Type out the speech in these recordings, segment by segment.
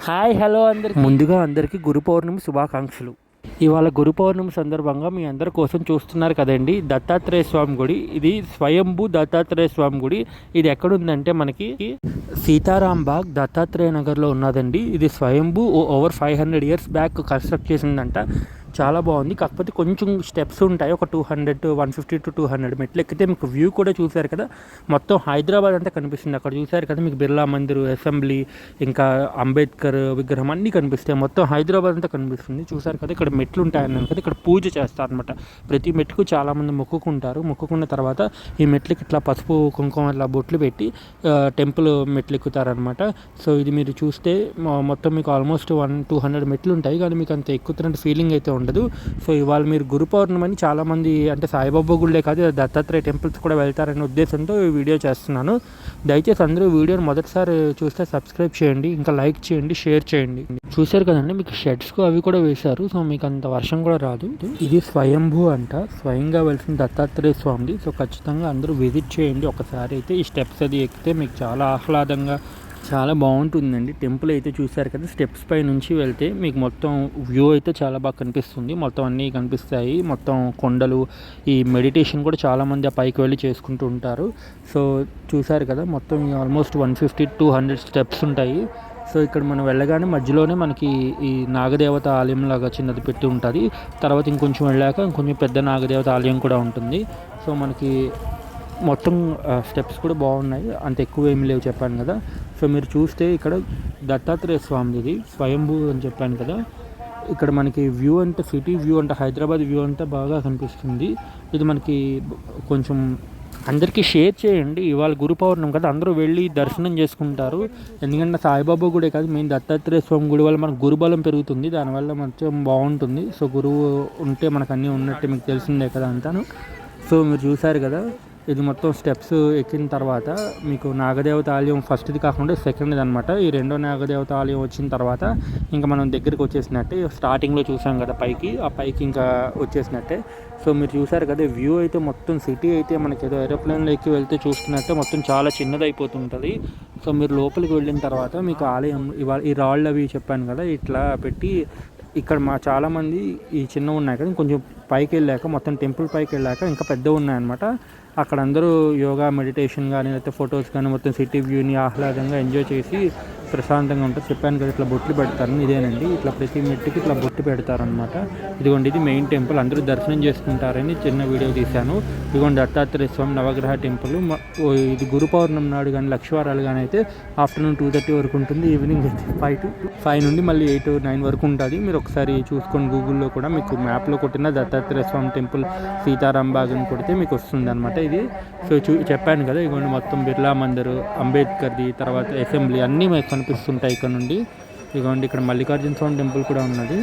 Hi hello అందరికి ముందుగా అందరికీ గురు పౌర్ణమి శుభాకాంక్షలు. ఇవాళ గురు పౌర్ణమి సందర్భంగా మీ అందరి కోసం చూస్తున్నారు కదండి దత్తాత్రేయ స్వామి గుడి. ఇది స్వయంభూ దత్తాత్రేయ స్వామి గుడి. ఇది ఎక్కడుందంటే మనకి సీతారాం బాగ్ దత్తాత్రేయ నగర్లో ఉన్నదండి. ఇది స్వయంభూ ఓవర్ 500 years బ్యాక్ కన్స్ట్రక్ట్ చేసిందంట. చాలా బాగుంది. కాకపోతే కొంచెం స్టెప్స్ ఉంటాయి, ఒక 150 to 200 మెట్లు ఎక్కితే మీకు వ్యూ కూడా చూశారు కదా, మొత్తం హైదరాబాద్ అంతా కనిపిస్తుంది. అక్కడ చూశారు కదా మీకు బిర్లా మందిర్, అసెంబ్లీ, ఇంకా అంబేద్కర్ విగ్రహం అన్నీ కనిపిస్తాయి. మొత్తం హైదరాబాద్ అంతా కనిపిస్తుంది. చూశారు కదా ఇక్కడ మెట్లు ఉంటాయన్నాను కదా, ఇక్కడ పూజ చేస్తారనమాట. ప్రతి మెట్టుకు చాలామంది మొక్కుకుంటారు. మొక్కుకున్న తర్వాత ఈ మెట్లకి ఇట్లా పసుపు కుంకుమ ఇట్లా బొట్లు పెట్టి టెంపుల్ మెట్లు ఎక్కుతారనమాట. సో ఇది మీరు చూస్తే మొత్తం మీకు ఆల్మోస్ట్ 200 మెట్లు ఉంటాయి, కానీ మీకు అంత ఎక్కుతున్నట్టు ఫీలింగ్ అయితే ఉండదు. సో ఇవాళ మీరు గురు పౌర్ణమని చాలామంది అంటే సాయిబాబా గుళ్ళే కాదు దత్తాత్రేయ టెంపుల్స్ కూడా వెళ్తారనే ఉద్దేశంతో ఈ వీడియో చేస్తున్నాను. దయచేసి అందరూ వీడియోని మొదటిసారి చూస్తే సబ్స్క్రైబ్ చేయండి, ఇంకా లైక్ చేయండి, షేర్ చేయండి. చూశారు కదండి మీకు షెడ్స్కు అవి కూడా వేశారు. సో మీకు అంత వర్షం కూడా రాదు. ఇది స్వయంభూ అంట, స్వయంగా వెలిసిన దత్తాత్రేయ స్వామిది. సో ఖచ్చితంగా అందరూ విజిట్ చేయండి ఒకసారి అయితే. ఈ స్టెప్స్ అది ఎక్కితే మీకు చాలా ఆహ్లాదంగా చాలా బాగుంటుందండి. టెంపుల్ అయితే చూశారు కదా, స్టెప్స్ పై నుంచి వెళ్తే మీకు మొత్తం వ్యూ అయితే చాలా బాగా కనిపిస్తుంది. మొత్తం అన్నీ కనిపిస్తాయి, మొత్తం కొండలు. ఈ మెడిటేషన్ కూడా చాలామంది ఆ పైకి వెళ్ళి చేసుకుంటూ ఉంటారు. సో చూశారు కదా మొత్తం ఆల్మోస్ట్ 150 to 200 స్టెప్స్ ఉంటాయి. సో ఇక్కడ మనం వెళ్ళగానే మధ్యలోనే మనకి ఈ నాగదేవత ఆలయం లాగా చిన్నది పెట్టి ఉంటుంది. తర్వాత ఇంకొంచెం వెళ్ళాక ఇంకొంచెం పెద్ద నాగదేవత ఆలయం కూడా ఉంటుంది. సో మనకి మొత్తం స్టెప్స్ కూడా బాగున్నాయి, అంత ఎక్కువ ఏమి లేవు చెప్పాను కదా. సో మీరు చూస్తే ఇక్కడ దత్తాత్రేయ స్వామిది ఇది స్వయంభూ అని చెప్పాను కదా. ఇక్కడ మనకి వ్యూ అంటే సిటీ వ్యూ అంటే హైదరాబాద్ వ్యూ అంతా బాగా కనిపిస్తుంది. ఇది మనకి కొంచెం అందరికీ షేర్ చేయండి. ఇవాళ గురు పౌర్ణమి కదా, అందరూ వెళ్ళి దర్శనం చేసుకుంటారు. ఎందుకంటే సాయిబాబా గుడే కాదు, మెయిన్ దత్తాత్రేయ స్వామి గుడి వల్ల మనకు గురుబలం పెరుగుతుంది, దానివల్ల మొత్తం బాగుంటుంది. సో గురువు ఉంటే మనకు అన్నీ ఉన్నట్టే, మీకు తెలిసిందే కదా అంతాను. సో మీరు చూశారు కదా, ఇది మొత్తం స్టెప్స్ ఎక్కిన తర్వాత మీకు నాగదేవత ఆలయం ఫస్ట్ది కాకుండా సెకండ్ది అనమాట. ఈ రెండో నాగదేవత ఆలయం వచ్చిన తర్వాత ఇంకా మనం దగ్గరికి వచ్చేసినట్టే. స్టార్టింగ్లో చూసాం కదా పైకి, ఆ పైకి ఇంకా వచ్చేసినట్టే. సో మీరు చూసారు కదా వ్యూ అయితే మొత్తం సిటీ అయితే మనకి ఏదో ఏరోప్లేన్లో ఎక్కి వెళ్తే చూస్తున్నట్టే మొత్తం చాలా చిన్నదైపోతుంటుంది. సో మీరు లోపలికి వెళ్ళిన తర్వాత మీకు ఆలయం ఇవాళ ఈ రాళ్ళు అవి చెప్పాను కదా ఇట్లా పెట్టి ఇక్కడ చాలామంది ఈ చిన్నవి ఉన్నాయి కదా, కొంచెం పైకి వెళ్ళాక మొత్తం టెంపుల్ పైకి వెళ్ళాక ఇంకా పెద్దవి ఉన్నాయన్నమాట. అక్కడ అందరూ యోగా మెడిటేషన్ కానీ లేకపోతే ఫొటోస్ కానీ మొత్తం సిటీ వ్యూని ఆహ్లాదంగా ఎంజాయ్ చేసి ప్రశాంతంగా ఉంటుంది. చెప్పాను కదా ఇట్లా బొట్లు పెడతారు, ఇదేనండి ఇట్లా ప్రతి మెట్టుకి ఇట్లా బొట్టు పెడతారనమాట. ఇదిగోండి ఇది మెయిన్ టెంపుల్, అందరూ దర్శనం చేసుకుంటారని చిన్న వీడియో తీశాను. ఇదిగోండి దత్తాత్రేయ స్వామి నవగ్రహ టెంపుల్. ఇది గురు పౌర్ణమి నాడు కానీ లక్షవారాలు కానీ అయితే ఆఫ్టర్నూన్ 2:30 వరకు ఉంటుంది, ఈవినింగ్ అయితే 5 నుండి మళ్ళీ 8 to 9 వరకు ఉంటుంది. మీరు ఒకసారి చూసుకొని గూగుల్లో కూడా మీకు మ్యాప్లో కొట్టిన దత్తాత్రేయ స్వామి టెంపుల్ సీతారాం బాగ్ అని కొడితే మీకు వస్తుంది అనమాట ఇది. సో చెప్పాను కదా ఇదిగోండి మొత్తం బిర్లా మందిర్, అంబేద్కర్ది, తర్వాత అసెంబ్లీ అన్నీ మీకు కనిపిస్తుంటాయి ఇక్కడ నుండి. ఇదిగోండి ఇక్కడ మల్లికార్జున స్వామి టెంపుల్ కూడా ఉన్నది.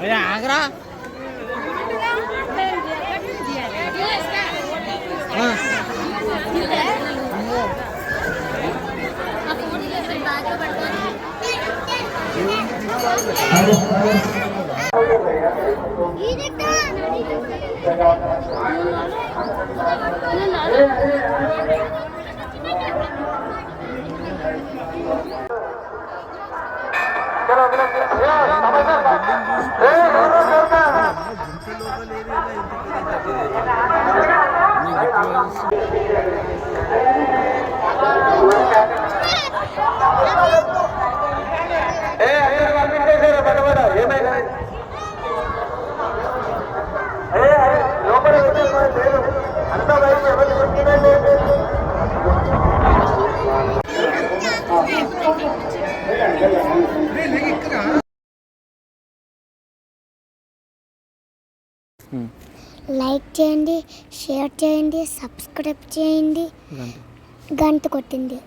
आगरा चलो లైక్ చేయండి, షేర్ చేయండి, సబ్స్క్రైబ్ చేయండి, గంట కొట్టింది.